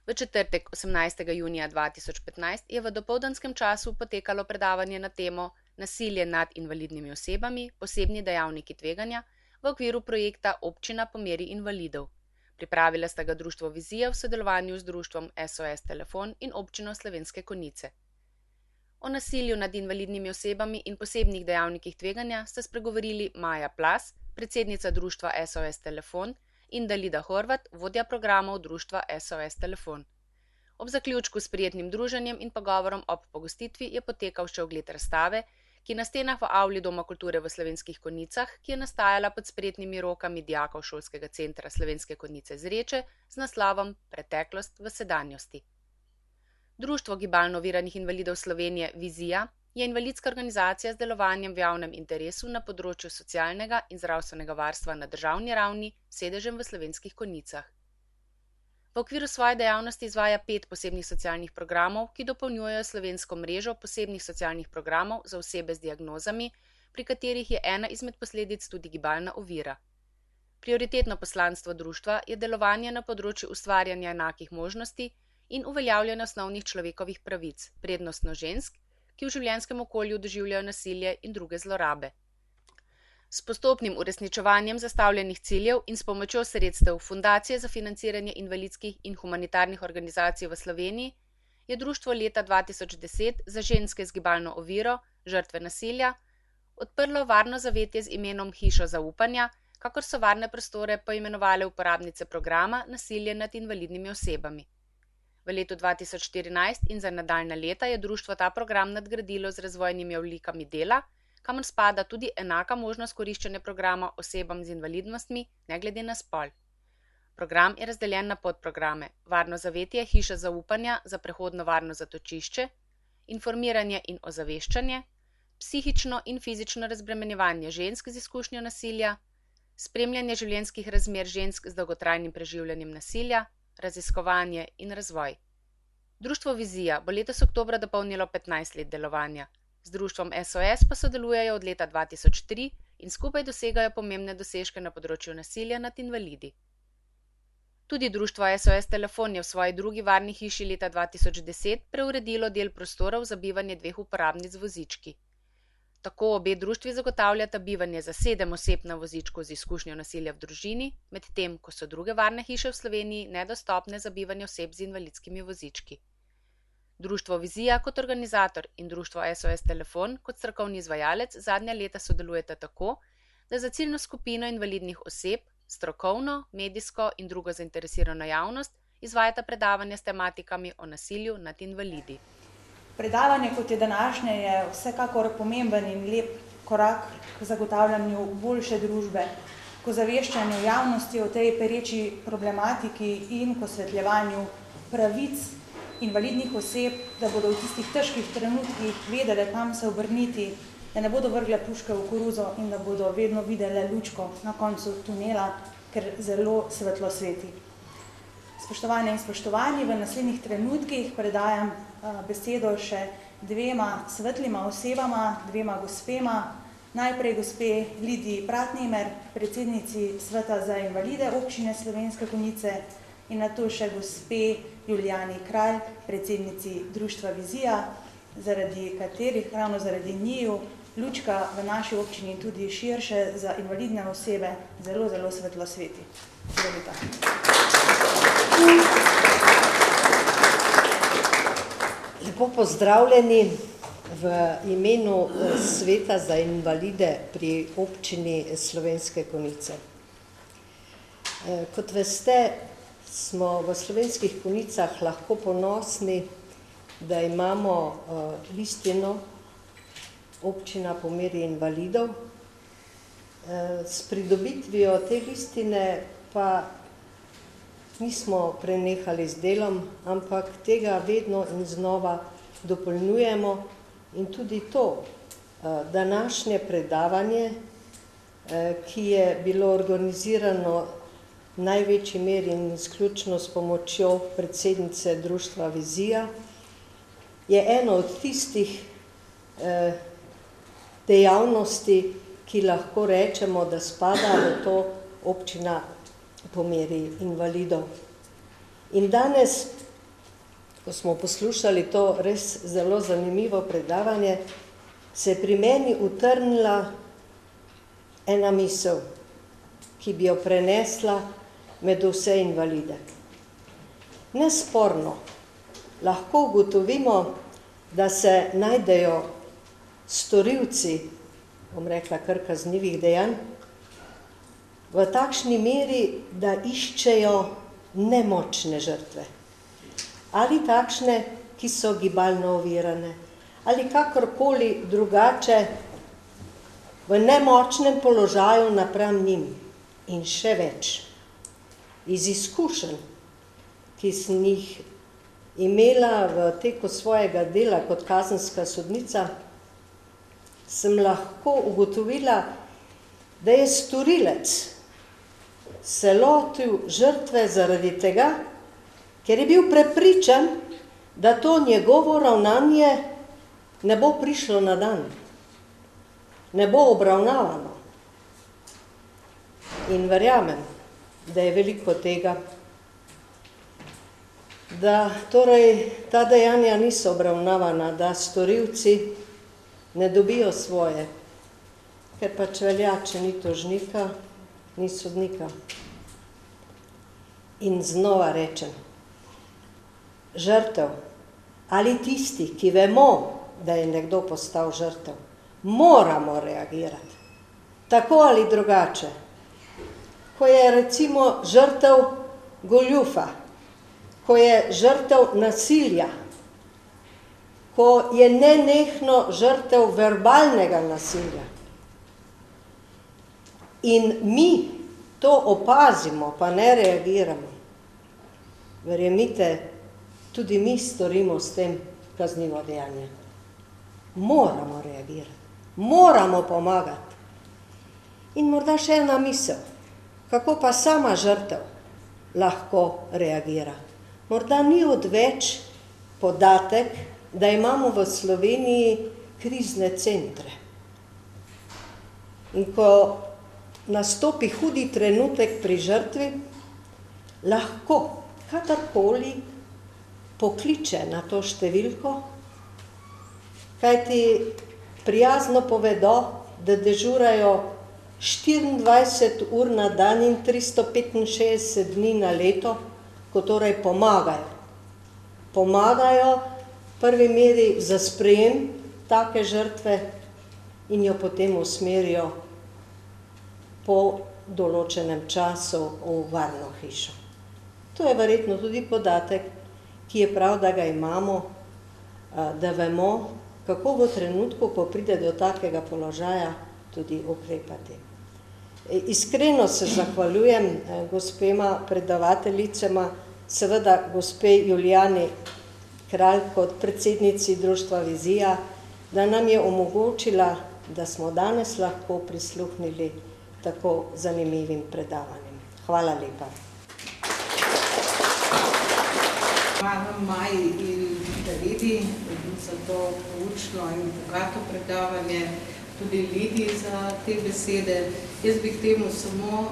V četrtek 18. junija 2015 je v dopoldanskem času potekalo predavanje na temo Nasilje nad invalidnimi osebami, posebni dejavniki tveganja v okviru projekta Občina po meri invalidov. Pripravila sta ga društvo Vizija v sodelovanju z društvom SOS Telefon in občino Slovenske Konjice. O nasilju nad invalidnimi osebami in posebnih dejavnikih tveganja sta spregovorili Maja Plas, predsednica društva SOS Telefon, in Dalida Horvat, vodja programov društva SOS Telefon. Ob zaključku s prijetnim druženjem in pogovorom ob pogostitvi je potekal še ogled razstave, ki na stenah v avli Doma kulture v Slovenskih Konjicah, ki je nastajala pod spretnimi rokami dijakov šolskega centra Slovenske Konjice Zreče z naslovom Preteklost v sedanjosti. Društvo gibalno oviranih invalidov Slovenije Vizija je invalidska organizacija z delovanjem v javnem interesu na področju socialnega in zdravstvenega varstva na državni ravni s sedežem v Slovenskih Konjicah. V okviru svoje dejavnosti izvaja 5 posebnih socialnih programov, ki dopolnjujejo slovensko mrežo posebnih socialnih programov za osebe z diagnozami, pri katerih je ena izmed posledic tudi gibalna ovira. Prioritetno poslanstvo društva je delovanje na področju ustvarjanja enakih možnosti in uveljavljanja osnovnih človekovih pravic, prednostno žensk, ki v življenjskem okolju doživljajo nasilje in druge zlorabe. S postopnim uresničevanjem zastavljenih ciljev in s pomočjo sredstev Fundacije za financiranje invalidskih in humanitarnih organizacij v Sloveniji je društvo leta 2010 za ženske z gibalno oviro, žrtve nasilja, odprlo varno zavetje z imenom Hišo zaupanja, kakor so varne prostore poimenovale uporabnice programa Nasilje nad invalidnimi osebami. V letu 2014 in za nadaljnja leta je društvo ta program nadgradilo z razvojnimi oblikami dela, kamor spada tudi enaka možnost koriščenja programa osebam z invalidnostmi, ne glede na spol. Program je razdeljen na podprograme: Varno zavetje Hiša zaupanja za prehodno varno zatočišče, informiranje in ozaveščanje, psihično in fizično razbremenjevanje žensk z izkušnjo nasilja, spremljanje življenjskih razmer žensk z dolgotrajnim preživljanjem nasilja, raziskovanje in razvoj. Društvo Vizija bo letos oktobra dopolnilo 15 let delovanja. Z društvom SOS pa sodelujejo od leta 2003 in skupaj dosegajo pomembne dosežke na področju nasilja nad invalidi. Tudi društvo SOS Telefon je v svoji drugi varni hiši leta 2010 preuredilo del prostorov za bivanje 2 uporabnic z vozički. Tako obe društvi zagotavljata bivanje za 7 oseb na vozičku z izkušnjo nasilja v družini, medtem ko so druge varne hiše v Sloveniji nedostopne za bivanje oseb z invalidskimi vozički. Društvo Vizija kot organizator in društvo SOS Telefon kot strokovni izvajalec zadnja leta sodelujeta tako, da za ciljno skupino invalidnih oseb, strokovno, medijsko in drugo zainteresirano javnost izvajata predavanja s tematikami o nasilju nad invalidi. Predavanje, kot je današnje, je vsekakor pomemben in lep korak k zagotavljanju boljše družbe, k ozaveščanju javnosti o tej pereči problematiki in k osvetljevanju pravic invalidnih oseb, da bodo v tistih težkih trenutkih vedele, kam se obrniti, da ne bodo vrgle puške v koruzo in da bodo vedno videle lučko na koncu tunela, ker zelo svetlo sveti. Spoštovane in spoštovani, v naslednjih trenutkih predajam besedo še 2 svetlima osebama, 2 gospema. Najprej gospe Lidiji Pratnemer, predsednici Sveta za invalide občine Slovenske Konjice, in nato še gospe Julijani Kralj, predsednici društva Vizija, ravno zaradi njiju lučka v naši občini in tudi širše za invalidne osebe zelo, zelo svetlo sveti. Lepo pozdravljeni v imenu Sveta za invalide pri občini Slovenske Konjice. Kot veste, smo v Slovenskih Konjicah lahko ponosni, da imamo listino Občina po meri invalidov. S pridobitvijo te listine pa nismo prenehali z delom, ampak tega vedno in znova dopolnjujemo in tudi to današnje predavanje, ki je bilo organizirano v največji meri in izključno s pomočjo predsednice društva Vizija, je eno od tistih dejavnosti, ki lahko rečemo, da spada v to občina po meri invalidov. In danes ko smo poslušali to res zelo zanimivo predavanje, se je pri meni utrnila ena misel, ki bi jo prenesla med vse invalide. Nesporno lahko ugotovimo, da se najdejo storilci, bom rekla, kar kaznivih dejanj, v takšni meri, da iščejo nemočne žrtve. Ali takšne, ki so gibalno ovirane, ali kakorkoli drugače v nemočnem položaju napram njim. In še več, iz izkušenj, ki sem jih imela v teku svojega dela kot kazenska sodnica, sem lahko ugotovila, da je storilec se lotil žrtve zaradi tega, ker je bil prepričan, da to njegovo ravnanje ne bo prišlo na dan, ne bo obravnavano. In verjamem, da je veliko tega, da torej ta dejanja niso obravnavana, da storilci ne dobijo svoje, ker pač velja, če ni tožnika, ni sodnika. In znova rečem, žrtev ali tisti, ki vemo, da je nekdo postal žrtev, moramo reagirati, tako ali drugače. Ko je recimo žrtev goljufa, ko je žrtev nasilja, ko je nenehno žrtev verbalnega nasilja. In mi to opazimo, pa ne reagiramo. Verjemite, tudi mi storimo s tem kaznivo dejanje. Moramo reagirati, moramo pomagati. In morda še ena misel, kako pa sama žrtev lahko reagira. Morda ni odveč podatek, da imamo v Sloveniji krizne centre. In ko nastopi hudi trenutek pri žrtvi, lahko kadarkoli pokliče na to številko, kajti prijazno povedo, da dežurajo 24 ur na dan in 365 dni na leto, ko torej pomagajo. Pomagajo v prvi meri za sprejem take žrtve in jo potem usmerijo po določenem času v varno hišo. To je verjetno tudi podatek, ki je prav, da ga imamo, da vemo, kako v trenutku, ko pride do takega položaja, tudi ukrepati. Iskreno se zahvaljujem gospema predavateljicama, seveda gospe Julijani Kralj kot predsednici društva Vizija, da nam je omogočila, da smo danes lahko prisluhnili tako zanimivim predavanjem. Hvala lepa. Hvala Maji in Lidiji za to poučno in bogato predavanje, tudi Lidiji za te besede. Jaz bi k temu samo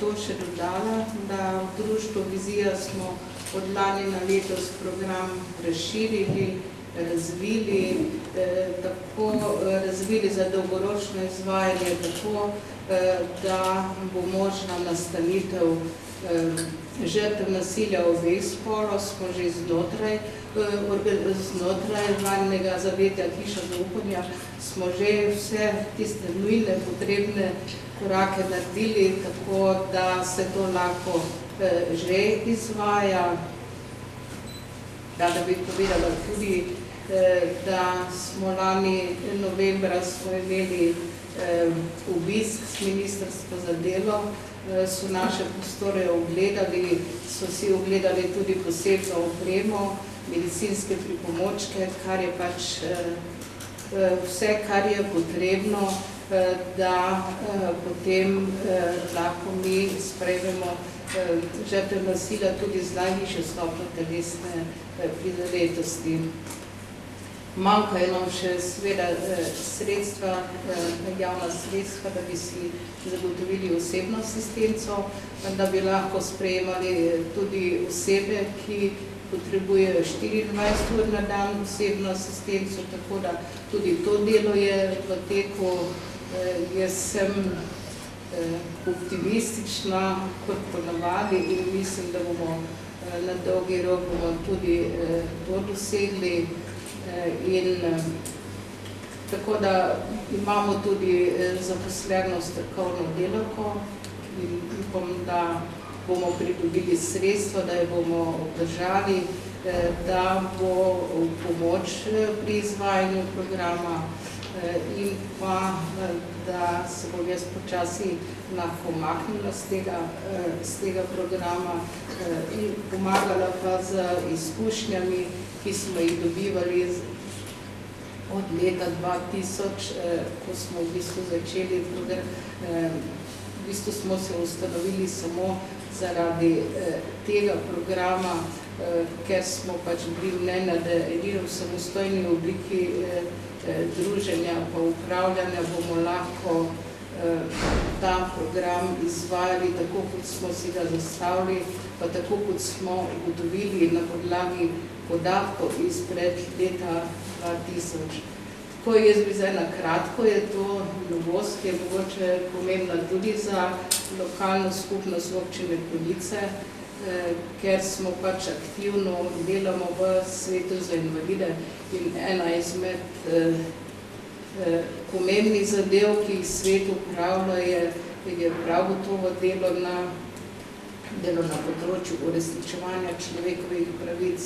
to še dodala, da v društvu Vizija smo od lani na letos program razširili, razvili za dolgoročno izvajanje, tako da bo možna nastanitev žrtev nasilja obeh spolov. Smo že znotraj vladnega zavetja Hiša zaupanja, smo že vse tiste nujne, potrebne korake naredili, tako da se to lahko že izvaja. Rada bi povedala tudi, da smo lani novembra imeli obisk s Ministrstva za delo, so naše prostore ogledali, so si ogledali tudi posebno opremo, medicinske pripomočke, kar je pač vse, kar je potrebno, da potem lahko mi sprejmemo žrtev nasilja tudi z najvišjo stopnjo telesne prizadetosti. Manjkajo nam še seveda sredstva, javna sredstva, da bi si zagotovili osebno asistenco, da bi lahko sprejemali tudi osebe, ki potrebujejo 24 ur na dan osebno asistenco, tako da tudi to delo je v teku. Jaz sem optimistična kot ponavadi in mislim, da bomo na dolgi rok tudi to dosegli. Tako da imamo tudi zaposleno strokovno delavko in upam, da bomo pridobili sredstva, da jo bomo obdržali, da bo v pomoč pri izvajanju programa in pa, da se bom jaz počasi lahko umaknila z tega programa in pomagala pa z izkušnjami, ki smo jih dobivali od leta 2000, ko smo v bistvu začeli program. V bistvu smo se ustanovili samo zaradi tega programa, ker smo pač bili mnenja, da edino v samostojni obliki druženja pa upravljanja bomo lahko ta program izvajali tako, kot smo si ga zastavili, pa tako, kot smo ugotovili na podlagi podatkov izpred leta 2000. Tako jaz bi zdaj na kratko, je to novost, ki je mogoče pomembna tudi za lokalno skupnost občine Konjice, ker smo pač aktivno delamo v svetu za invalide in ena izmed pomembnih zadev, ki jih svet upravlja, je prav gotovo delo na področju uresničevanja človekovih pravic,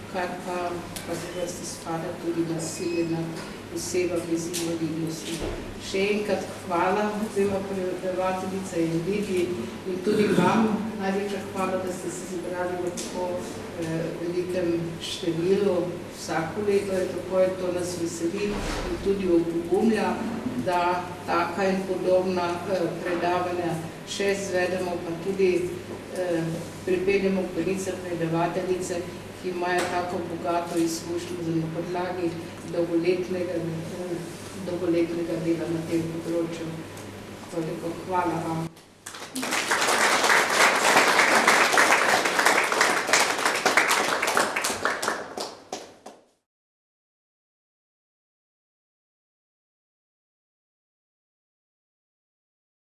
kar pa v vrsti spada tudi nasilje nad osebami z invalidnostjo. Še enkrat hvala obema predavateljica in Lidiji in tudi vam največja hvala, da ste se zbrali v tako velikem številu. Vsako leto je tako, to nas veseli in tudi opogumlja, da taka in podobna predavanja še izvedemo, pa tudi pripeljemo v Konjice predavateljice, ki imajo tako bogato izkušnjo na podlagi dolgoletnega dela na tem področju. Toliko hvala vam.